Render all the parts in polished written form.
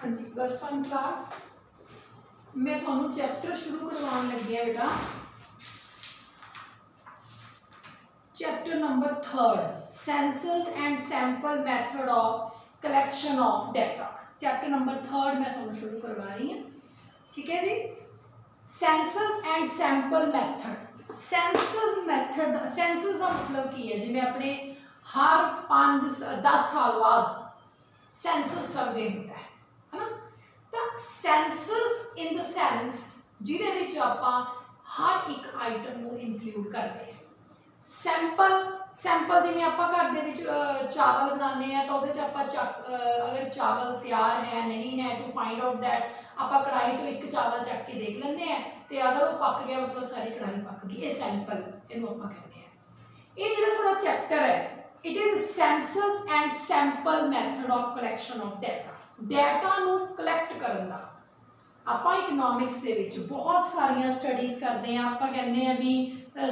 हाँ जी +1 क्लास मैं थोड़ा चैप्टर शुरू करवाने लगी है बेटा। Chapter number 3 census and sample method of collection of data. Chapter number 3 मैं थोड़ा शुरू करवा रही हूँ, ठीक है जी। Census and sample method. Census method, census का मतलब की है जिवें अपने हर 5-10 साल बाद सेंसस सर्वे होता है ना। तो सेंसस इन द सेंस जिहदे विच आपां हर एक आइटम को इंक्लूड करते हैं। सैंपल सैंपल जिवें आपां घर दे विच चावल बनाने हैं तो उहदे च आपां अगर चावल तैयार है नहीं है टू फाइंड आउट दैट आपां कढ़ाई चो एक चावल चक के देख लेंदे हैं तो अगर वो पक गया मतलब सारी कढ़ाई पक गई, ये सैंपल इहनूं आपां कहते हैं। ये जिहड़ा थोड़ा चैप्टर है it is census and sample method of collection of data. Data नूं कलैक्ट करन दा आपां इकनॉमिक्स दे विच बहुत सारियां स्टडीज़ करते हैं। आपां कहंदे हैं भी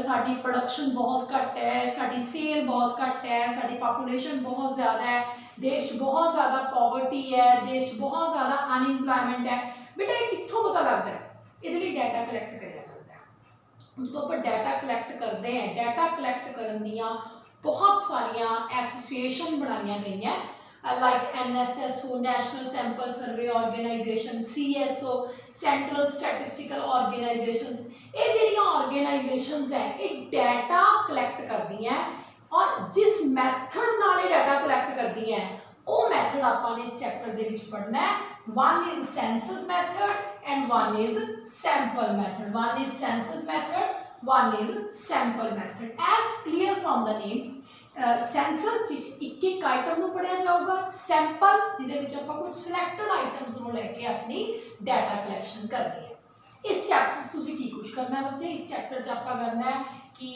साडी प्रोडक्शन बहुत घट है, साडी सेल बहुत घट है, साडी पॉपुलेशन बहुत ज़्यादा है, देश बहुत ज़्यादा पॉवर्टी है, देश बहुत ज़्यादा अनएम्प्लॉयमेंट है। बेटा ये कित्थों पता लगता है? इहदे लई डाटा कलैक्ट करिया जाता है। जो आपां डाटा कलैक्ट करते हैं, डाटा कलैक्ट करन दियां बहुत सारियां एसोसीएशन बनाईयां गई हैं like NSSO National Sample Survey Organization, CSO Central Statistical Organizations। ये जिहड़ियां ऑर्गेनाइजेशंस है ये डाटा कलैक्ट करदी हैं और जिस मैथड नाल ये डाटा कलैक्ट करदी हैं वो मैथड आपां ने इस चैप्टर दे विच पढ़ना है। One is census method and one is sample method. One is census method, one is sample method. As clear from the name census एक एक आइटम को पढ़िया जाऊगा, सैंपल जिहदे विच आपां कुछ सिलेक्टेड आइटम्स को लैके अपनी डाटा कलैक्शन करनी है। इस चैप्टर तुसीं की कुछ करना है बच्चे, इस चैप्टर च आपां करना है कि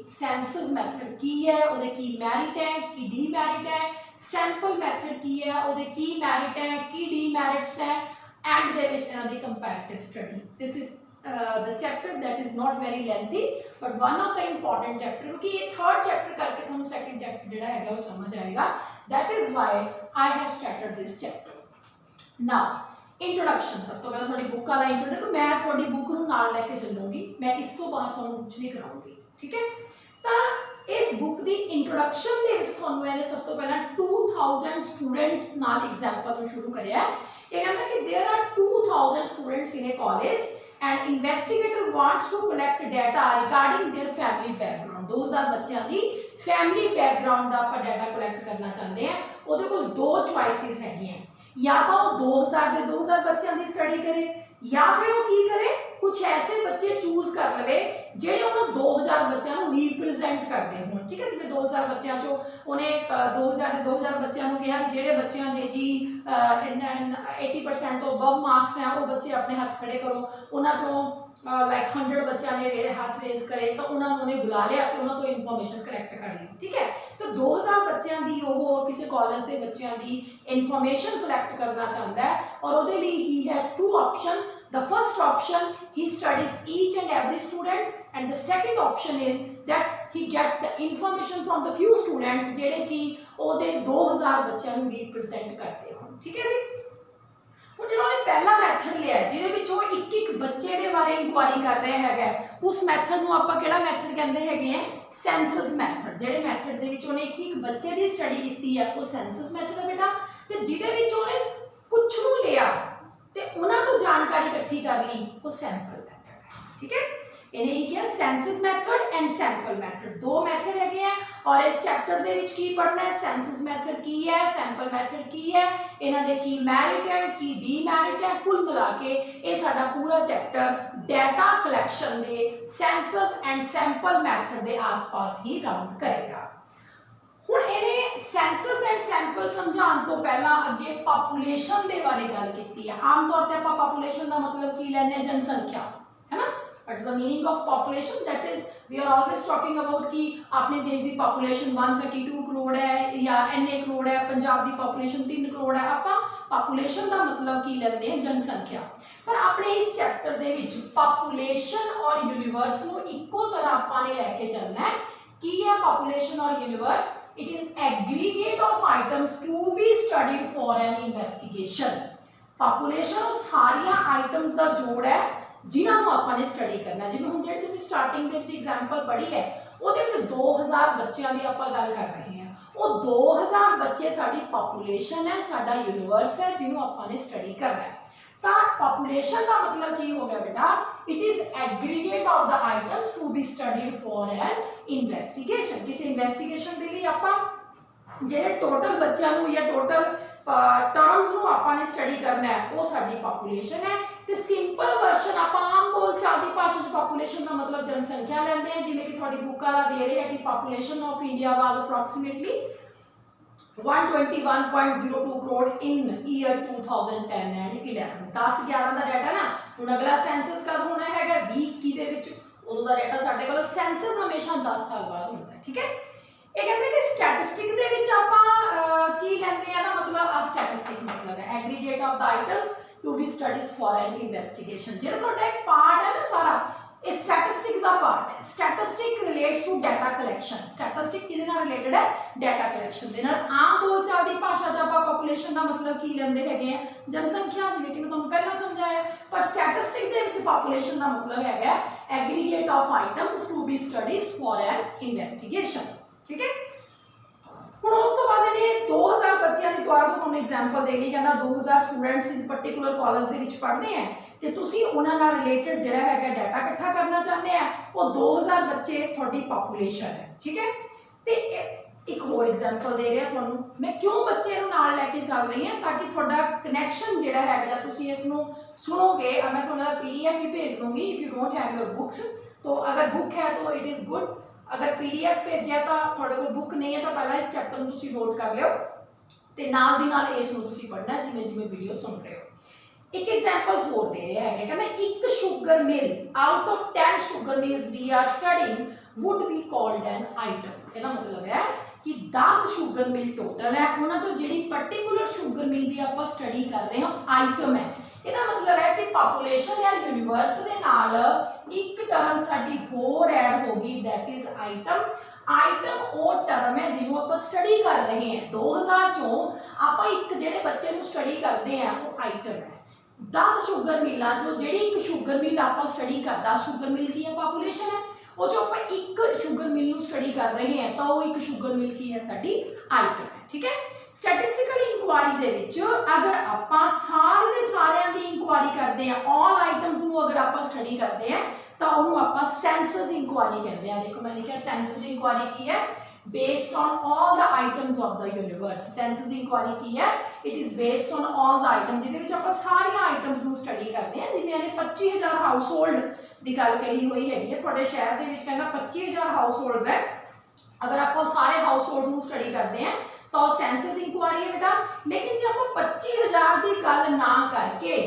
सेंसस मैथड की है, उहदे की मैरिट है, की डीमैरिट है, सैंपल मैथड की है, उहदे की मैरिट है, की डीमैरिट्स है, एंड दे विच इन्हां दी comparative study. This is the chapter that is not very lengthy but one of the important chapter क्योंकि ये थर्ड चैप्टर करके थोड़ा सेकंड चैप्टर जिहड़ा है वो समझ आएगा। that is why I have started this chapter. now introduction सब तो पहले थोड़ी बुक वाला इंट्रो देखो, मैं थोड़ी बुक नूं नाल लेके चलूंगी, मैं इस तो बाहर थोड़ा कुछ नहीं कराऊंगी, ठीक है। तो इस बुक दी इंट्रोडक्शन दे विच थोड़ा मैंने सब तो पहला 2000 स्टूडेंट्स नाल एग्जांपल तो शुरू करया है। ये कहंदा कि there are 2000 students in a college and investigator wants to collect data regarding their family background। 2000 बच्चों की फैमिली बैकग्राउंड का आप डाटा कलैक्ट करना चाहते हैं। उहदे कोल दो चॉइसेस हैं, या तो वो 2000 बच्चों की स्टडी करे या फिर वो की करे कुछ ऐसे बच्चे चूज कर लवे जेडे उन्होंने 2000 बच्चों को रिप्रजेंट करते हो, ठीक है। जिवें 2000 बच्चों चो उन्हें 2000 बच्चों को कहा कि जेडे बच्चों के जी 80% तो अबव मार्क्स हैं वो बच्चे अपने हाथ खड़े करो, उन्होंने चो लाइक 100 बच्चों ने हाथ रेज करे तो उन्होंने बुला लिया तो उन्होंने तो इन्फॉर्मेशन कलैक्ट कर ली, ठीक है। तो 2000 बच्चों की वो किसी कॉलेज के बच्चों की इन्फॉर्मेशन कलैक्ट करना चाहता है और उहदे लई ही has two option. The first option he studies each and every student and the second option is that he get the information from the few students जेडे कि ओदे 2000 बच्चों को रिप्रेजेंट करते हो, ठीक है जी। ਹੁਣ ਜਿਹੜਾ ਉਹਨੇ ਪਹਿਲਾ ਮੈਥਡ ਲਿਆ ਜਿਹਦੇ ਵਿੱਚ ਉਹ ਇੱਕ ਇੱਕ ਬੱਚੇ ਦੇ ਬਾਰੇ ਇਨਕੁਆਇਰੀ ਕਰ ਰਿਹਾ ਹੈਗਾ, ਉਸ ਮੈਥਡ ਨੂੰ ਆਪਾਂ ਕਿਹੜਾ ਮੈਥਡ ਕਹਿੰਦੇ ਹੈਗੇ ਆ? Senses method. ਜਿਹੜੇ ਮੈਥਡ ਦੇ ਵਿੱਚ ਉਹਨੇ ਇੱਕ ਇੱਕ ਬੱਚੇ ਦੀ ਸਟੱਡੀ ਕੀਤੀ ਹੈ ਉਹ ਸੈਂਸਸ ਮੈਥਡ ਹੈ बेटा। ਤੇ ਜਿਹਦੇ ਵਿੱਚ ਉਹਨੇ ਕੁਝ ਨੂੰ ਲਿਆ ਤੇ ਉਹਨਾਂ ਤੋਂ ਜਾਣਕਾਰੀ ਇਕੱਠੀ ਕਰ ਲਈ ਉਹ ਸੈਂਪਲ ਮੈਥਡ ਹੈ, ठीक है। इन्हें ही क्या census method and sample method दो मैथड है और इस चैप्टर दे विच की पढ़ना है? सेंसस मैथड की है, सैंपल मैथड की है, इन्हां दे की मैरिट है, की डीमैरिट है। कुल मिला के ये साडा पूरा चैप्टर डाटा कलैक्शन दे सेंसस एंड सैंपल मैथड दे आस-पास ही राउंड करेगा। हुण इन्हें सेंसस एंड सैंपल समझाने तो पहला अगे पॉपुलेशन के बारे गल की है। आम तौर पर आप पॉपुलेशन का मतलब की लैंदे जनसंख्या, है ना। What is the meaning of population? That is we are always talking about कि अपने देश की पॉपुलेशन 132 करोड़ है या इन्ने करोड़ है, पंजाब की पॉपुलेशन 3 करोड़ है। आपां पॉपुलेशन का मतलब की लैंदे हैं जनसंख्या। पर अपने इस चैप्टर दे विच पॉपुलेशन और यूनिवर्स को इक्को तरह आपां ने लैके चलना है। की है पॉपुलेशन और universe? It is aggregate of items to be studied for an investigation. Population ਉਹ ਸਾਰੀਆਂ ਆਈਟਮਸ ਦਾ ਜੋੜ ਹੈ ਜਿਨ੍ਹਾਂ ਨੂੰ ਆਪਾਂ ਨੇ ਸਟੱਡੀ ਕਰਨਾ। ਜਿਵੇਂ ਹੁਣ ਜਿਹੜੀ ਤੁਸੀਂ ਸਟਾਰਟਿੰਗ ਦੇ ਵਿੱਚ ਐਗਜ਼ਾਮਪਲ ਪੜ੍ਹੀ ਹੈ ਉਹਦੇ ਵਿੱਚ 2000 ਬੱਚਿਆਂ ਦੀ ਆਪਾਂ ਗੱਲ ਕਰ ਰਹੇ ਹਾਂ। ਉਹ 2000 ਬੱਚੇ ਸਾਡੀ ਪਾਪੂਲੇਸ਼ਨ ਹੈ, ਸਾਡਾ ਯੂਨੀਵਰਸ ਹੈ ਜਿਹਨੂੰ ਆਪਾਂ ਨੇ ਸਟੱਡੀ ਕਰਨਾ ਹੈ। ਤਾਂ ਪਾਪੂਲੇਸ਼ਨ ਦਾ मतलब ਕੀ ਹੋ ਗਿਆ ਬੇਟਾ, it is aggregate of the items to be studied for an investigation. ਕਿਸੇ ਇਨਵੈਸਟੀਗੇਸ਼ਨ ਦੇ ਲਈ ਆਪਾਂ ਜਿਹੜੇ ਟੋਟਲ ਬੱਚਿਆਂ ਨੂੰ ਜਾਂ ਟੋਟਲ ਟਰਮਸ ਨੂੰ ਆਪਾਂ ਨੇ ਸਟੱਡੀ ਕਰਨਾ ਹੈ ਉਹ ਸਾਡੀ ਪਾਪੂਲੇਸ਼ਨ ਹੈ। ਤੇ ਸਿੰਪਲ ਵਰਸ਼ਨ ਆਪਾਂ ਆਮ ਬੋਲਚਾਲ ਦੀ ਭਾਸ਼ਾ 'ਚ ਪਾਪੂਲੇਸ਼ਨ ਦਾ ਮਤਲਬ ਜਨਸੰਖਿਆ ਲੈਂਦੇ ਹਾਂ। ਜਿਵੇਂ ਕਿ ਤੁਹਾਡੀ ਬੁੱਕ ਵਾਲਾ ਦੇ ਰਹੇ ਹੈ ਕਿ population of India was approximately 121.02 crore in year 2010 and 11। 10-11 the data ਨਾ। ਹੁਣ ਅਗਲਾ ਸੈਂਸਸ ਕਦ ਹੋਣਾ ਹੈਗਾ 2021 ਦੇ ਵਿੱਚ, ਉਦੋਂ ਦਾ ਡਾਟਾ ਸਾਡੇ ਕੋਲ। ਸੈਂਸਸ ਹਮੇਸ਼ਾ 10 ਸਾਲ ਬਾਅਦ ਹੁੰਦਾ ਹੈ, ਠੀਕ ਹੈ। ਇਹ ਕਹਿੰਦੇ ਕਿ ਸਟੈਟਿਸਟਿਕ ਦੇ ਵਿੱਚ ਆਪਾਂ ਕੀ ਲੈਂਦੇ ਆ ਨਾ, ਮਤਲਬ ਆ ਸਟੈਟਿਸਟਿਕ ਮਤਲਬ ਹੈ aggregate of the items to be studies for an investigation. ਜਿਹੜਾ ਤੁਹਾਡਾ ਇੱਕ ਪਾਰਟ ਹੈ ਨਾ ਸਾਰਾ, ਇਹ ਸਟੈਟਿਸਟਿਕ ਦਾ ਪਾਰਟ ਹੈ। Statistic relates to data collection. Statistic ਕਿਹਦੇ ਨਾਲ ਰਿਲੇਟਡ ਹੈ, ਡਾਟਾ ਕਲੈਕਸ਼ਨ ਦੇ ਨਾਲ। ਆਮ ਬੋਲਚਾਲ ਦੀ ਭਾਸ਼ਾ 'ਚ ਆਪਾਂ ਪਾਪੂਲੇਸ਼ਨ ਦਾ ਮਤਲਬ ਕੀ ਲੈਂਦੇ ਹੈਗੇ ਆ, ਜਨਸੰਖਿਆ, ਜਿਵੇਂ ਕਿ ਮੈਂ ਤੁਹਾਨੂੰ ਪਹਿਲਾਂ ਸਮਝਾਇਆ। ਪਰ ਸਟੈਟਿਸਟਿਕ ਦੇ ਵਿੱਚ ਪਾਪੂਲੇਸ਼ਨ ਦਾ ਮਤਲਬ ਹੈਗਾ aggregate of items to be studies for an investigation, ਠੀਕ ਹੈ। ਹੁਣ ਉਸ ਤੋਂ ਬਾਅਦ ਇਹਨੇ 2000 ਬੱਚਿਆਂ ਦੀ ਦੁਆਰਾ ਤੁਹਾਨੂੰ ਐਗਜ਼ਾਮਪਲ ਦੇ ਲਈ, ਕਹਿੰਦਾ 2000 ਸਟੂਡੈਂਟਸ ਇਸ ਪਾਰਟਿਕੂਲਰ ਕਾਲਜ ਦੇ ਵਿੱਚ ਪੜ੍ਹਦੇ ਆ ਤੇ ਤੁਸੀਂ ਉਹਨਾਂ ਨਾਲ ਰਿਲੇਟਡ ਜਿਹੜਾ ਹੈਗਾ ਡਾਟਾ ਇਕੱਠਾ ਕਰਨਾ ਚਾਹੁੰਦੇ ਆ। ਉਹ 2000 ਬੱਚੇ ਤੁਹਾਡੀ ਪਾਪੂਲੇਸ਼ਨ ਹੈ, ਠੀਕ ਹੈ। ਤੇ ਇੱਕ ਹੋਰ ਐਗਜ਼ਾਮਪਲ ਦੇ ਰਿਹਾ ਤੁਹਾਨੂੰ ਮੈਂ, ਕਿਉਂ ਬੱਚੇ ਨੂੰ ਨਾਲ ਲੈ ਕੇ ਚੱਲ ਰਹੀ ਹਾਂ, ਤਾਂ ਕਿ ਤੁਹਾਡਾ ਕਨੈਕਸ਼ਨ ਜਿਹੜਾ ਹੈਗਾ ਤੁਸੀਂ ਇਸ ਨੂੰ ਸੁਣੋਗੇ। ਮੈਂ ਤੁਹਾਨੂੰ PDF ਵੀ ਭੇਜ ਦੂੰਗੀ if you don't have your books. तो अगर बुक है तो इट इज़ गुड, अगर PDF भेजा तो थोड़े को बुक नहीं है तो पहला इस चैप्टर में तुसी नोट कर लियो ते नाल दी नाल इस नूं तुसी पढ़ना जिवें जिवें वीडियो सुन रहे हो। एक एग्जांपल होर दे रहा है, कहना एक sugar mill out of 10 sugar mills we are studying would be called an item. ਇਹਦਾ मतलब है कि 10 शुगर मिल टोटल है, उन्हां चों जिहड़ी पर्टिकुलर शुगर मिल दी आपां स्टडी कर रहे हो आइटम है। ਇਹਦਾ मतलब है कि पापूलेशन या यूनीवर्स ਦੇ ਨਾਲ ਇੱਕ ਟਰਮ ਸਾਡੀ ਹੋਰ ਐਡ ਹੋ ਗਈ, दैट इज आइटम। आइटम ਉਹ ਟਰਮ ਹੈ ਜਿਹਨੂੰ ਆਪਾਂ ਸਟੱਡੀ ਕਰ ਰਹੇ ਹਾਂ। 2000 ਚੋਂ ਆਪਾਂ ਇੱਕ ਜਿਹੜੇ ਬੱਚੇ ਨੂੰ ਸਟੱਡੀ ਕਰਦੇ ਆ ਉਹ ਆइटम ਹੈ। 10 ਸ਼ੂਗਰ ਮਿਲਾਂ ਚੋਂ ਜਿਹੜੀ ਇੱਕ ਸ਼ੂਗਰ ਮਿਲ ਆਪਾਂ ਸਟੱਡੀ ਕਰ, 10 ਸ਼ੂਗਰ ਮਿਲ ਕੀ ਹੈ, ਪਾਪੂਲੇਸ਼ਨ ਹੈ। ਉਹ ਜੋ ਆਪਾਂ ਇੱਕ ਸ਼ੂਗਰ ਮਿਲ ਨੂੰ ਸਟੱਡੀ ਕਰ ਰਹੇ ਹਾਂ ਤਾਂ ਉਹ ਇੱਕ ਸ਼ੂਗਰ ਮਿਲ ਕੀ ਹੈ, ਸਾਡੀ ਆइटम है, ठीक है। स्टैटिस्टिकल इंक्वायरी ਦੇ ਵਿੱਚ अगर ਆਪਾਂ ਸਾਰੇ ਦੇ ਸਾਰਿਆਂ ਦੀ इंक्वायरी ਕਰਦੇ ਆ, ऑल आइटम्स ਨੂੰ अगर ਆਪਾਂ ਸਟੱਡੀ ਕਰਦੇ ਆ ਤਾਂ ਉਹਨੂੰ ਆਪਾਂ ਸੈਂਸਸ इंक्वायरी ਕਹਿੰਦੇ ਆ। ਦੇਖੋ ਮੈਂ ਲਿਖਿਆ ਸੈਂਸਸ इंक्वायरी ਕੀ ਹੈ, based on all the items of the universe। Census enquiry ਕੀ ਹੈ, it is based on all the items, ਜਿਹਦੇ ਵਿੱਚ ਆਪਾਂ ਸਾਰੀਆਂ ਆਈਟਮਸ ਨੂੰ ਸਟੱਡੀ ਕਰਦੇ ਆ। ਜਿਵੇਂ ਇਹਨੇ 25000 ਹਾਊਸ ਹੋਲਡ ਦੀ ਗੱਲ ਕਹੀ ਹੋਈ ਹੈਗੀ ਹੈ, ਤੁਹਾਡੇ ਸ਼ਹਿਰ ਦੇ ਵਿੱਚ ਕਹਿੰਦਾ 25000 ਹਾਊਸ ਹੋਲਡਸ ਹੈ। अगर आप सारे हाउस होल्ड्स ਨੂੰ स्टडी करते हैं तो सेंसस इंक्वायरी है बेटा। लेकिन जो आप 25000 की गल ना करके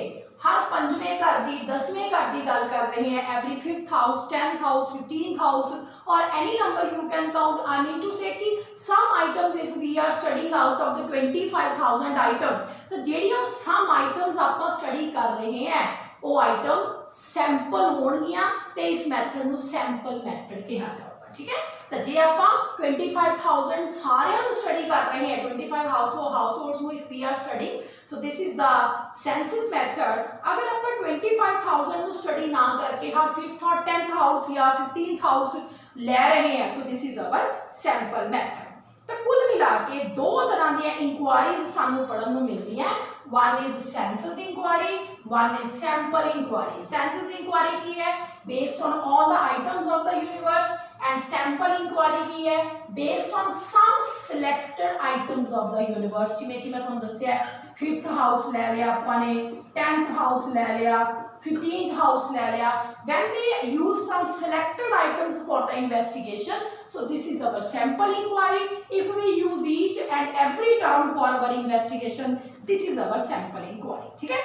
हर 5वें घर की 10वें घर की गल कर रहे हैं, every 5th house, 10th house, 15th house और any number you can count. I mean to say कि some items if we are studying out of the 25000 item, तो ਜਿਹੜੀਆਂ सम आइटम्स आप स्टडी कर रहे हैं वो आइटम सैंपल होणगियां ते इस मैथड ਨੂੰ सैंपल मैथड कहा जाएगा, ठीक है। तो जे आप 25000 सारे स्टडी कर रहे हैं, 25 हाउस होल्ड्स में if we are studying, so this is the census method. अगर आप 25000 स्टडी ना करके हर 5th और 10th हाउस या 15th हाउस ले रहे हैं, सो this is our sample method. तो कुल मिला के दो तरह दी इंक्वायरीज सानू पढ़न नूं मिलदी है। One is census inquiry, one is sample inquiry. Census inquiry की है, based on all the items of the universe, and sample inquiry की है based on some selected items of the universe. जिवें कि मैं तुहानूं दस्सिया 5th हाउस ले लिया आपां ने, 10th हाउस ले लिया, 15th हाउस ले लिया। When we use some selected items for the investigation, so this is our sample inquiry. If we use each and every term for our investigation, this is our sample inquiry, ठीक है।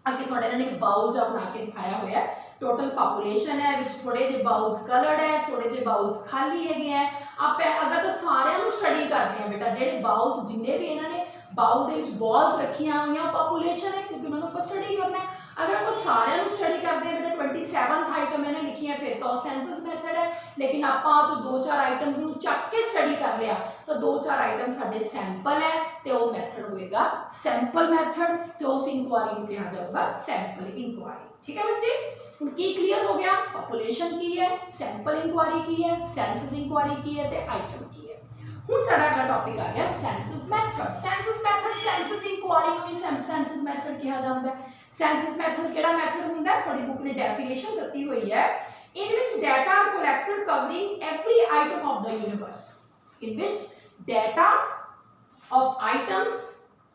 आगे थोड़े इन्होंने bowl जो बना के दिखाया हुआ है, टोटल पॉपुलेशन है, विच थोड़े जे बाउल्स कलर्ड है, थोड़े जे बाउल्स खाली है। आप अगर तो सारे स्टडी करते हैं बेटा, जेडे बाउल्स जिन्ने भी इन्होंने बाउल के बॉल्स रखिया हुई पॉपुलेशन है, क्योंकि उन्होंने स्टडी करना है। अगर आप सारे स्टडी करते हैं बेटा 27th आइटम मैंने लिखी है, फिर तो सेंसस मैथड है। लेकिन आप जो 2-4 आइटम्स चक के स्टडी कर लिया तो 2-4 आइटम साडे सैंपल है तो वो मैथड होएगा सैंपल मैथड, तो उस इंक्वायरी को कहा जाएगा सैंपल इंक्वायरी। ठीक है बच्चे, हुण की क्लियर हो गया, पॉपुलेशन की है, सैंपल इंक्वायरी की है, सेंसस इंक्वायरी की है ते आइटम की है। हुण साडा अगला टॉपिक आ गया census method. Census method census inquiry को ही सेंसस मैथड कहा जाता है। सेंसस मैथड केड़ा मैथड हुंदा है, थोड़ी बुक ने डेफिनेशन दी हुई है, in which data are collected covering every item of the universe, in which data of items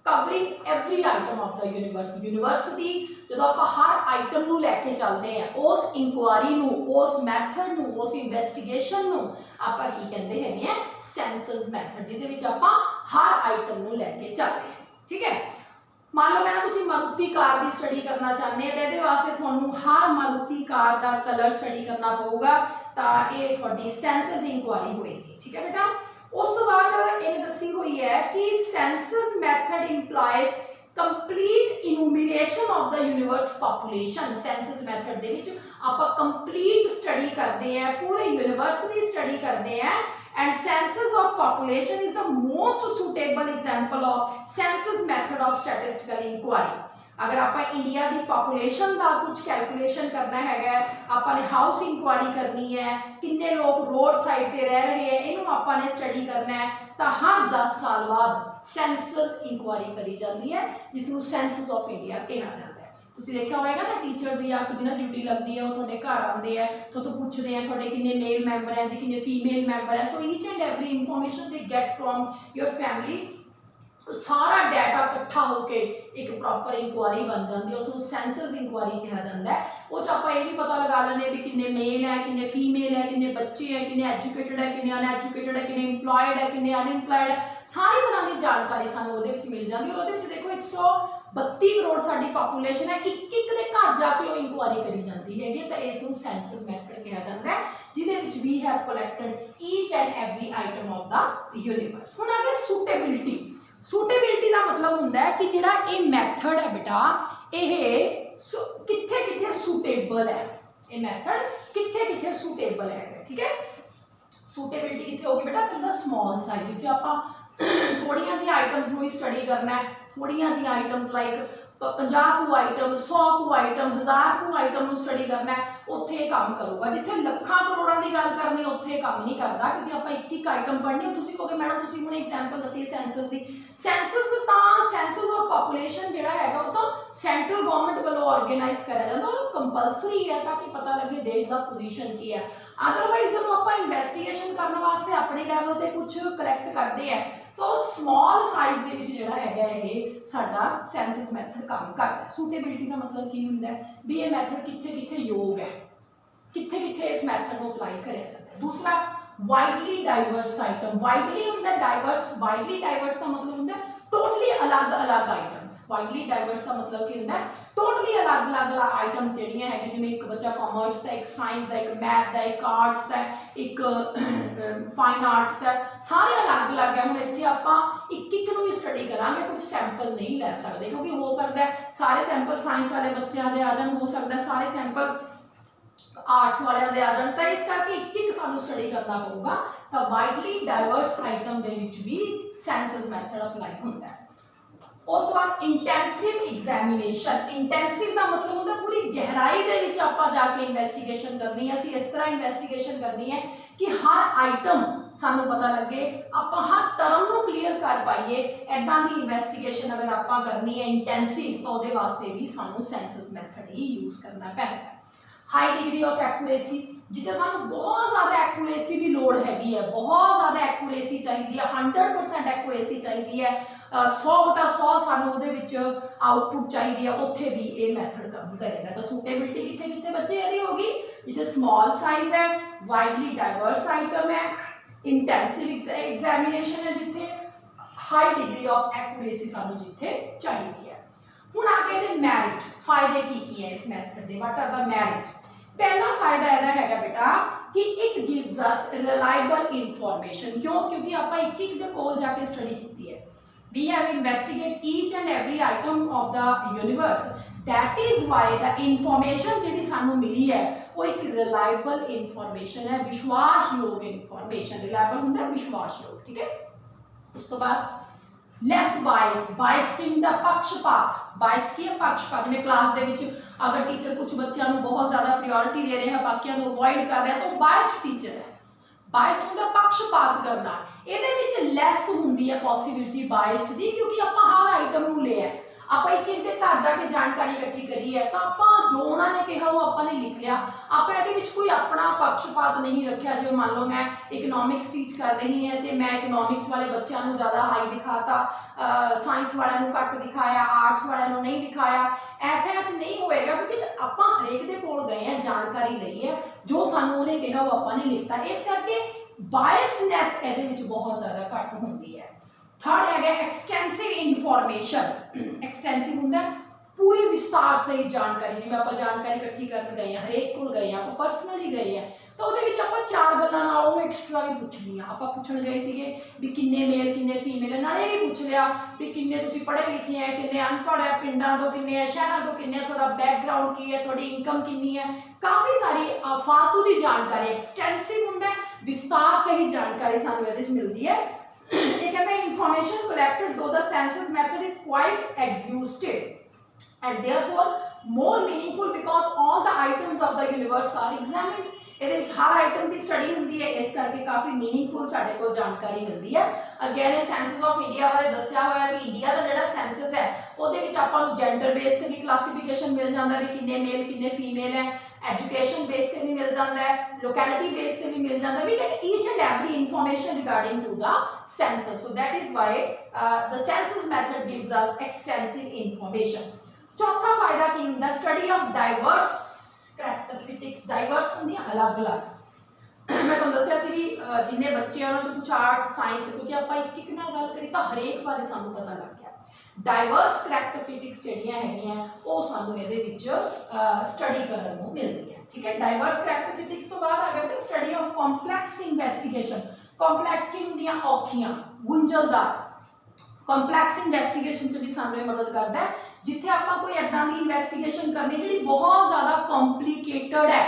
covering every item of the universe, universe दी ਜਦੋਂ ਆਪਾਂ ਹਰ ਆਈਟਮ ਨੂੰ ਲੈ ਕੇ ਚੱਲਦੇ ਆ, ਉਸ ਇਨਕੁਆਰੀ ਨੂੰ, ਉਸ ਮੈਥਡ ਨੂੰ, ਉਸ ਇਨਵੈਸਟੀਗੇਸ਼ਨ ਨੂੰ ਆਪਾਂ ਕੀ ਕਹਿੰਦੇ ਹੈਗੇ ਆ, ਸੈਂਸਸ ਮੈਥਡ, ਜਿਹਦੇ ਵਿੱਚ ਆਪਾਂ ਹਰ ਆਈਟਮ ਨੂੰ ਲੈ ਕੇ ਚੱਲਦੇ ਆ। ਠੀਕ ਹੈ, मान लो कहना तुसी मारुति कार की स्टडी करना चाहते हैं तो ये वास्ते थोनू हर मारुति कार का कलर स्टडी करना पऊगा, तो ये थोड़ी सेंसस इंक्वायरी होएगी। ठीक है बेटा, उस तो बाद इन्हें दसी हुई है कि census method implies complete enumeration of the universe population. Census method दे विच आपां कंप्लीट स्टडी करते हैं, पूरे यूनिवर्स की स्टडी करते हैं, and census of population is the most suitable example of census method of statistical inquiry। अगर आप इंडिया की पॉपुलेशन का कुछ कैलकुलेशन करना है, आपने हाउस इंक्वायरी करनी है, किन्ने लोग रोड साइड पे रह रहे हैं, इनू आपने स्टडी करना है, तो हर 10 साल बाद सेंसस इंक्वायरी करी जाती है, जिसनू सेंसस ऑफ इंडिया कहा जाता है। तुसीं देखा होगा ना टीचर्स या जिन्हें ड्यूटी लगती है वो थोड़े घर आते हैं, तो पूछते हैं थोड़े किन्ने मेल मैंबर हैं जी, किन्ने फीमेल मैंबर है, so each and every information they get from your family, सारा डाटा इकट्ठा होकर एक प्रॉपर इंक्वायरी बन जाती है, उसको सेंसस इंक्वायरी कहा जाता है। वो आप ये भी पता लगा लें भी किन्ने मेल है, किन्ने फीमेल है, किन्ने बच्चे हैं, किन्ने एजुकेटेड है, किन्ने अनएजुकेटेड है, किन्ने इंप्लॉयड है, किन्ने अनएम्प्लॉयड है, सारी तरह की जानकारी सानू उहदे विच मिल जाती है। और उहदे विच देखो 132 करोड़ साडी पॉपुलेशन है, एक दे घर जाके वो इंक्वायरी करी जाती है, तो इसनू सेंसस मैथड कहा जाता है, जिहदे विच we have collected each and every item of the universe. हुण आ गया सूटेबिलिटी। सूटेबिलिटी का मतलब होंदा है कि जिहड़ा ये मैथड है बेटा, ये कित्थे कित्थे सूटेबल है, ये मैथड कित्थे कित्थे सूटेबल है। ठीक है, सूटेबिलिटी कित्थे होगी बेटा, पहले स्मॉल साइज, क्योंकि आप थोड़िया जी आइटम्स को ही स्टडी करना है, थोड़िया जी आइटम्स लाइक 50 को आइटम, 100 को आइटम, 1000 को आइटम को स्टडी करना है, उत्थे काम करूँगा। जिथे लखा करोड़ों की गल करनी उत्थे काम नहीं करता, क्योंकि आप एक आइटम पढ़नी। तुसीं कहोगे मैडम तुसीं हुणे एग्जाम्पल दी सेंसस की, सेंसस सेंसस ऑफ पॉपुलेशन जिहड़ा है वो तो सेंट्रल गवर्नमेंट वालों ऑर्गेनाइज करा जाता, और कंपलसरी है ताकि पता लगे देश का पोजीशन की है। अदरवाइज जो आप इन्वेस्टिगेशन करने वास्ते अपने लैवल पर कुछ कलैक्ट करते हैं, तो स्मॉल साइज के विच जिहड़ा हैगा ये साडा सेंसस मैथड काम करता है। सूटेबिलिटी का मतलब की हुंदा है भी ये मैथड कित्थे कित्थे योग है, कित्थे कित्थे इस मैथड को अप्लाई करा जाता है। दूसरा वाइडली डाइवर्स आइटम। वाइडली हुंदा डाइवर्स, वाइडली डाइवर्स का मतलब हुंदा टोटली अलग अलग आइटम्स। वाइडली डाइवर्स का मतलब की हुंदा टोटली अलग अलग आइटम्स जिहड़ियां है, जिवें एक बच्चा कॉमर्स का, एक साइंस का, एक मैथ का, एक आर्ट्स का, एक फाइन आर्ट्स का, सारे अलग अलग है। हुण इत्थे आपां एक एक नूं ही स्टडी करांगे, कुछ सैंपल नहीं लै सकते, क्योंकि हो सकता है सारे सैंपल साइंस वाले बच्चों के आ जाण, हो सकता है सारे सैंपल आर्ट्स वाले दे आ जाण, तो इस करके एक एक सानू स्टडी करना पऊगा। तो वाइडली डाइवर्स आइटम दे विच भी सेंसस मैथड अप्लाई होंदा है। उस तो बाद इंटेंसिव एग्जामिनेशन। इंटेंसिव का मतलब होंदा पूरी गहराई दे विच आपां जाके इन्वेस्टिगेशन करनी है। असीं इस तरह इन्वेस्टिगेशन करनी है कि हर आइटम सानू पता लगे, आपां हर टर्म नूं क्लीयर कर पाइए। इदां दी इन्वेस्टिगेशन अगर आपां करनी है इंटेंसिव, तो उहदे वास्ते भी सानू सेंसस मैथड ही यूज करना पैंदा है। हाई डिग्री ऑफ एक्यूरेसी, जिथे सानू बहुत ज़्यादा एक्यूरेसी की लोड़ हैगी है, बहुत ज़्यादा एक्यूरेसी चाहिए है, 100% एक्यूरेसी चाहिए है, 100/100 सानू उहदे विच आउटपुट चाहिए है, उत्थे भी ये मैथड काम करेगा। तो सूटेबिलिटी कित्थे कित्थे बच्चे इहदी होगी, जिथे स्मॉल साइज है, वाइडली डाइवर्स आइटम है, इंटेंसिव एग्जामिनेशन है, जिथे हाई डिग्री ऑफ एक्यूरेसी सानू जिथे चाहिए है। हुण आ गए मैरिट, फायदे की है इस मैथड के, व्हाट आर द मैरिट। पहला फायदा यह हैगा बेटा कि it gives us reliable information. क्यों? क्योंकि आप एक एक दे कोल जाके स्टडी की है। We have investigate each and every item of the universe, that is why the information जी सानू मिली है वो एक रिलायबल इंफॉर्मेशन है, विश्वासयोग इंफॉर्मेशन। रिलायबल होंगे विश्वासयोग, ठीक है। उस तो बाद लैस बाइस्ड, बाइस्ड की ਹੁੰਦਾ पक्षपात, बाइस्ड की है पक्षपात, जिवें क्लास दे विच अगर टीचर कुछ बच्चों को बहुत ज़्यादा प्रायोरिटी दे रहा है, बाकियों को अवॉइड कर रहा है, तो बाइस्ड टीचर है। बाइस्ड ਹੁੰਦਾ पक्षपात करना, ਇਹਦੇ ਵਿੱਚ ਲੈਸ ਹੁੰਦੀ ਹੈ ਪੋਸੀबिलिटी बाइस्ड ਦੀ, क्योंकि ਆਪਾਂ हर आइटम ਨੂੰ लिया है, आप एक एक के घर जाके जानकारी इकट्ठी करी है, तो आप जो उन्होंने कहा वो आपने लिख लिया, आप ये कोई अपना पक्षपात नहीं रखा। जो मान लो मैं इकनॉमिक्स टीच कर रही है तो मैं इकनॉमिक्स वाले बच्चों को ज़्यादा हाई दिखाता, साइंस वालों को घट दिखाया, आर्ट्स वालों नहीं दिखाया, ऐसा नहीं होएगा, क्योंकि आप हरेक के कोल गए हैं, जानकारी ली है, जो सानू उन्हें कहा वो आपने लिखता, इस करके बायसनेस ये बहुत ज़्यादा घट होती है। थर्ड है एक्सटेंसिव इनफॉर्मेशन, एक्सटेंसिव होंगे पूरी विस्तार से ही जानकारी, जिवें आप जानकारी इकट्ठी करने गए हैं, हरेक को गए हैं, आप पर्सनली गए हैं, तो वो आप चार गल्लां नाल उहनूं एक्सट्रा भी पुछनियां, आप पुछण गए सीगे भी किन्ने मेल किन्ने फीमेल, नाले भी पुछ लिया भी किन्ने तुसीं पढ़े लिखे हैं, किन्ने अनपढ़ है, पिंडां तो किन्ने है, शहरां तो किन्ने, तुहाडा बैकग्राउंड की है, तुहाडी इनकम कितनी है, काफ़ी सारी फालतू की जानकारी। एक्सटेंसिव होंगे विस्तार से ही जानकारी सानूं इहदे च मिलती है। ये कहते हैं information collected though the census method is quite exhaustive and therefore more meaningful because all the items of the universe are examined। ਇਹਦੇ ਵਿੱਚ ਹਰ ਆਈਟਮ ਦੀ ਸਟੱਡੀ ਹੁੰਦੀ ਹੈ, ਇਸ ਕਰਕੇ ਕਾਫੀ मीनिंगफुल ਸਾਡੇ ਕੋਲ ਜਾਣਕਾਰੀ ਮਿਲਦੀ ਹੈ। ਅਗੇਨ ਇਹ ਸੈਂਸਸ ਆਫ ਇੰਡੀਆ ਬਾਰੇ ਦੱਸਿਆ ਹੋਇਆ ਵੀ ਇੰਡੀਆ ਦਾ ਜਿਹੜਾ ਸੈਂਸਸ ਹੈ ਉਹਦੇ ਵਿੱਚ ਆਪਾਂ ਨੂੰ ਜੈਂਡਰ ਬੇਸ ਤੇ ਵੀ ਕਲਾਸੀਫਿਕੇਸ਼ਨ ਮਿਲ ਜਾਂਦਾ ਵੀ ਕਿੰਨੇ ਮੇਲ ਕਿੰਨੇ ਫੀਮੇਲ ਹੈ, एजुकेशन बेस से भी मिल जाता है, लोकेलिटी बेस से भी मिल जाता है, we get each and every information regarding to the census, so that is why the census method gives us extensive information। चौथा फायदा की the study of diverse characteristics, diverse होंगी अलग अलग। मैं तुहानूं दस्सिया सी भी जिन्ने बच्चे उन्हां चों कुछ आर्ट्स साइंस, क्योंकि आप एक एक नाल गल करी तो हरेक बारे सानूं पता लग गया। डाइवर्स करैक्टरिस्टिक्स ਜਿਹੜੀਆਂ ਹੈਗੀਆਂ ਉਹ ਸਾਨੂੰ ਇਹਦੇ ਵਿੱਚ ਸਟੱਡੀ ਕਰਨ ਨੂੰ ਮਿਲਦੀ ਹੈ। ਠੀਕ ਹੈ, ਡਾਈਵਰਸ ਕਰੈਕਟਰਿਸਟਿਕਸ ਤੋਂ ਬਾਅਦ ਆ ਗਿਆ study of complex investigation. Complex ਕੀ ਹੁੰਦੀਆਂ ਔਖੀਆਂ ਗੁੰਝਲਦਾਰ। ਕੰਪਲੈਕਸ ਇਨਵੈਸਟੀਗੇਸ਼ਨ ਚ ਵੀ ਸਾਨੂੰ ਇਹ ਮਦਦ ਕਰਦਾ ਹੈ ਜਿੱਥੇ ਆਪਾਂ ਕੋਈ ਇਦਾਂ ਦੀ ਇਨਵੈਸਟੀਗੇਸ਼ਨ ਕਰਨੀ ਜਿਹੜੀ ਬਹੁਤ ਜ਼ਿਆਦਾ ਕੰਪਲਿਕੇਟਡ ਹੈ,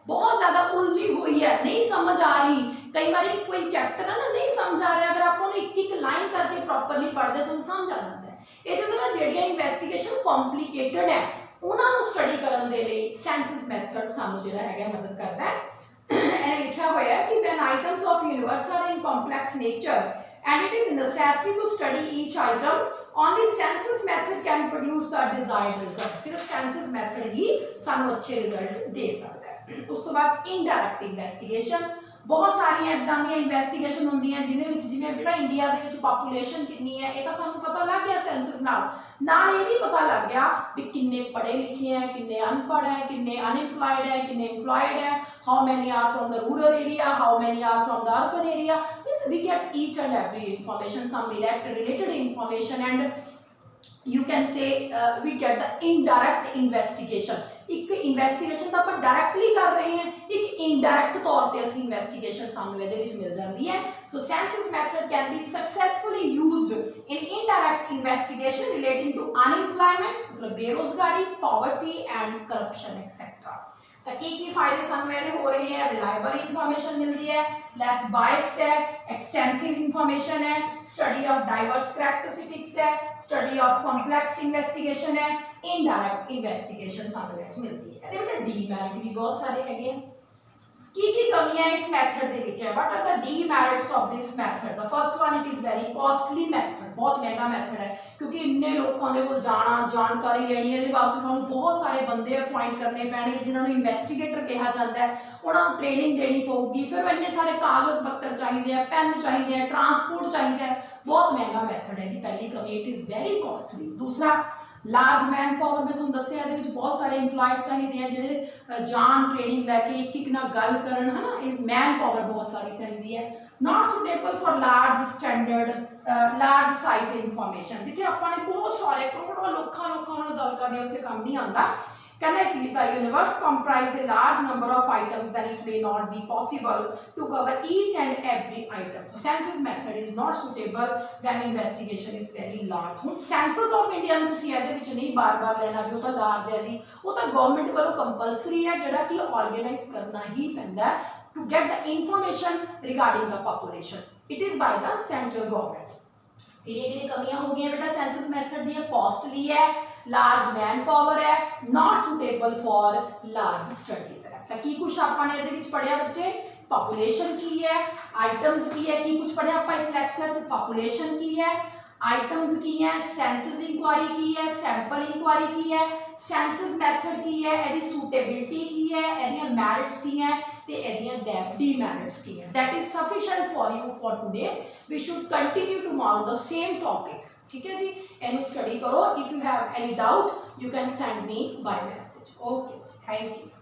बहुत ज़्यादा उलझी हुई है, नहीं समझ आ रही, कई बार कोई चैप्टर है ना नहीं समझ आ रहा, अगर आप एक एक लाइन करके प्रॉपरली पढ़ते तो समझ आ जाता है। इस तरह ਜਿਹੜੀਆਂ ਇਨਵੈਸਟੀਗੇਸ਼ਨ ਕੰਪਲਿਕੇਟਡ ਹੈ ਉਹਨਾਂ ਨੂੰ ਸਟੱਡੀ ਕਰਨ ਦੇ ਲਈ ਸੈਂਸਸ ਮੈਥਡ ਸਾਨੂੰ ਜਿਹੜਾ ਹੈਗਾ ਮਦਦ ਕਰਦਾ ਹੈ। ਇਹਨੇ ਲਿਖਿਆ ਹੋਇਆ ਹੈ ਕਿ when items of universe are in complex nature and it is necessary to study each item, only census method can produce the desired result। सिर्फ census method ही ਸਾਨੂੰ अच्छे रिजल्ट दे सकता है। उस तो बाद इनडायरेक्ट इन्वेस्टिगेशन, बहुत सारी इदां दी इन्वेस्टिगेशन होंदियां जिन्हें विच जिवें जिहड़ा इंडिया दे विच पॉपुलेशन कितनी है ये तो सानूं पता लग गया सेंसस नाल ये भी पता लग गया कि किन्ने पढ़े लिखे हैं, किन्ने अनपढ़ हैं, किन्ने अनएम्प्लॉयड है, किन्ने एम्प्लॉयड है, how many are from the rural area, how many are from the urban area. This we get each and every information, some direct related information, and you can say we get the indirect investigation। एक investigation तो आप directly कर रहे हैं, एक indirect तौर पे असली इन्वेस्टिगेशन सानू ਇਹਦੇ ਵਿੱਚ मिल जाती है। So census method can be successfully used in indirect investigation relating to unemployment, मतलब बेरोजगारी, पॉवर्टी एंड करप्शन एक्सेट्रा। तो की फायदे सानू ਇਹਦੇ हो रहे हैं, रिलायबल इंफॉर्मेशन मिलती है, लेस बायस्ड है, एक्सटेंसिव इंफॉर्मेशन है, स्टडी ऑफ डाइवर्स करैक्टरिस्टिक्स है, स्टडी ऑफ कॉम्प्लेक्स इन्वेस्टिगेशन है, इनडायरेक्ट इन्वेस्टिगेशन सानू ਵਿੱਚ मिलती है। ਇਹਦੇ ਵਿੱਚ ਡੀਮੈਰਿਟ भी बहुत सारे ਹੈਗੇ। की कमियां इस मैथड ਦੇ ਵਿੱਚ ਹੈ? What are the demerits of this method? The first one, it is very costly method, बहुत महंगा मैथड है क्योंकि इन्ने लोगों के कोल जाना, जानकारी लेनी, ਇਹਦੇ ਵਾਸਤੇ ਸਾਨੂੰ बहुत सारे बंदे अपॉइंट करने पैणगे जिन्हां ਨੂੰ इन्वेस्टिगेटर कहा जाता है, ਉਹਨਾਂ ਨੂੰ ट्रेनिंग देनी पऊगी, फिर इन्ने सारे कागज पत्तर चाहिए, पेन चाहिए, ट्रांसपोर्ट चाहिए, बहुत महंगा मैथड है। पहली कमी, इट इज़ वेरी कॉस्टली। दूसरा, लार्ज मैन पावर, मैं तुहानूं दस्सिया ਇਹਦੇ ਵਿੱਚ बहुत सारे इंप्लॉयड चाहिए हैं ਜਿਹੜੇ जान ट्रेनिंग लैके एक एक नाल गल करन, है ना, इस मैन पावर बहुत सारी चाहिए है। Not suitable for large standard large size information, जिथे आपां ने बहुत सारे करोड़ों लोगों नाल गल करनी, उत्थे काम नहीं आंदा। Can I feel the universe comprise a large number of items, then it may not be possible to cover each and every item. So census method is not suitable when investigation is very large। ਹੁਣ census of India ਨੂੰ ਤੁਸੀਂ ਇਹਦੇ ਵਿੱਚ ਨਹੀਂ ਬਾਰ-ਬਾਰ ਲੈਣਾ ਵੀ ਉਹ ਤਾਂ ਲਾਰਜ ਹੈ ਜੀ, ਉਹ ਤਾਂ ਗਵਰਨਮੈਂਟ ਵੱਲੋਂ ਕੰਪਲਸਰੀ ਹੈ ਜਿਹੜਾ ਕਿ ਆਰਗੇਨਾਈਜ਼ ਕਰਨਾ ਹੀ ਪੈਂਦਾ to get the information regarding the population. It is by the central government। ਕਿਹੜੀਆਂ ਕਮੀਆਂ ਹੋ ਗਈਆਂ ਬੇਟਾ ਸੈਂਸਸ ਮੈਥਡ ਦੀਆਂ? ਕਾਸਟਲੀ ਹੈ, ਲਾਰਜ ਮੈਨ ਪਾਵਰ ਹੈ, ਨਾਟ ਸੁਟੇਬਲ ਫॉर ਲਾਰਜ ਸਟੱਡੀਜ਼ ਹੈ। ਤਾਂ ਕੀ ਕੁਛ ਆਪਾਂ ਨੇ ਇਹਦੇ ਵਿੱਚ ਪੜਿਆ ਬੱਚੇ? ਪੋਪੂਲੇਸ਼ਨ ਕੀ ਹੈ, ਆਈਟਮਸ ਕੀ ਹੈ, ਕੀ ਕੁਛ ਪੜਿਆ ਆਪਾਂ ਇਸ ਲੈਕਚਰ 'ਚ? ਪੋਪੂਲੇਸ਼ਨ ਕੀ ਹੈ, ਆइटम्स की है, सेंसस इंक्वायरी की है, सैंपल इंक्वायरी की है, सेंसस मैथड की है, एदी सूटेबिलिटी की है, एदियां मैरिट्स की है ते एदियां डीमेरिट्स की है। That is sufficient for you for today. We should continue tomorrow the same topic. ठीक है जी, एनु स्टडी करो। If you have any doubt you can send me by message. Okay, thank you.